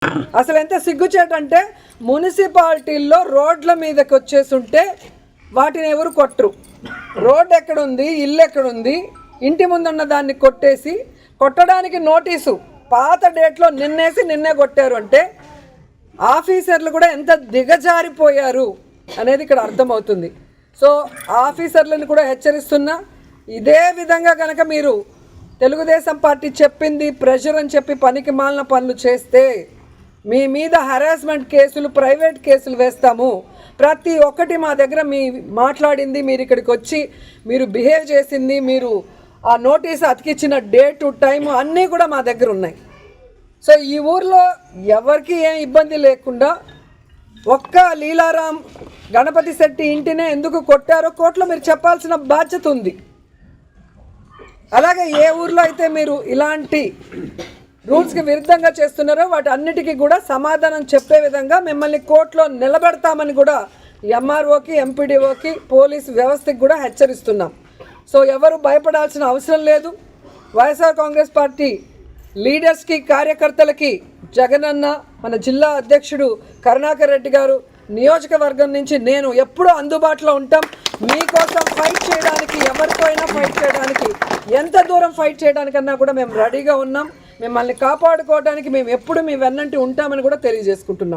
అసలు ఎంత సిగ్గుచేటంటే మున్సిపాలిటీల్లో రోడ్ల మీదకి వచ్చేస్తుంటే వాటిని ఎవరు కొట్టరు. రోడ్ ఎక్కడుంది, ఇల్లు ఎక్కడుంది, ఇంటి ముందున్న దాన్ని కొట్టేసి కొట్టడానికి నోటీసు పాత డేట్లో నిన్నే కొట్టారు అంటే ఆఫీసర్లు కూడా ఎంత దిగజారిపోయారు అనేది ఇక్కడ అర్థమవుతుంది. సో ఆఫీసర్లను కూడా హెచ్చరిస్తున్నా, ఇదే విధంగా కనుక మీరు తెలుగుదేశం పార్టీ చెప్పింది ప్రెషర్ అని చెప్పి పనికి మాలిన పనులు చేస్తే మీ మీద హరాస్మెంట్ కేసులు, ప్రైవేట్ కేసులు వేస్తాము. ప్రతి ఒక్కటి మా దగ్గర మాట్లాడింది, మీరు ఇక్కడికి వచ్చి మీరు బిహేవ్ చేసింది, మీరు ఆ నోటీస్ అతికిచ్చిన డేటు టైము అన్నీ కూడా మా దగ్గర ఉన్నాయి. సో ఈ ఊర్లో ఎవరికి ఏం ఇబ్బంది లేకుండా ఒక్క లీలారాం గణపతి శెట్టి ఇంటినే ఎందుకు కొట్టారో కోర్టులో మీరు చెప్పాల్సిన బాధ్యత ఉంది. అలాగే ఏ ఊర్లో అయితే మీరు ఇలాంటి రూల్స్కి విరుద్ధంగా చేస్తున్నారో వాటి అన్నిటికీ కూడా సమాధానం చెప్పే విధంగా మిమ్మల్ని కోర్టులో నిలబెడతామని కూడా ఎంఆర్ఓకి, ఎంపీడీఓకి, పోలీసు వ్యవస్థకి కూడా హెచ్చరిస్తున్నాం. సో ఎవరు భయపడాల్సిన అవసరం లేదు. వైఎస్ఆర్ కాంగ్రెస్ పార్టీ లీడర్స్కి, కార్యకర్తలకి జగనన్న, మన జిల్లా అధ్యక్షుడు కరుణాకర్ రెడ్డి గారు, నియోజకవర్గం నుంచి నేను ఎప్పుడూ అందుబాటులో ఉంటాం. మీకోసం ఫైట్ చేయడానికి, ఎవరితో అయినా ఫైట్ చేయడానికి, ఎంత దూరం ఫైట్ చేయడానికన్నా కూడా మేము రెడీగా ఉన్నాం. మిమ్మల్ని కాపాడుకోవడానికి మేము ఎప్పుడు మీ వెన్నంటి ఉంటామని కూడా తెలియజేసుకుంటున్నాం.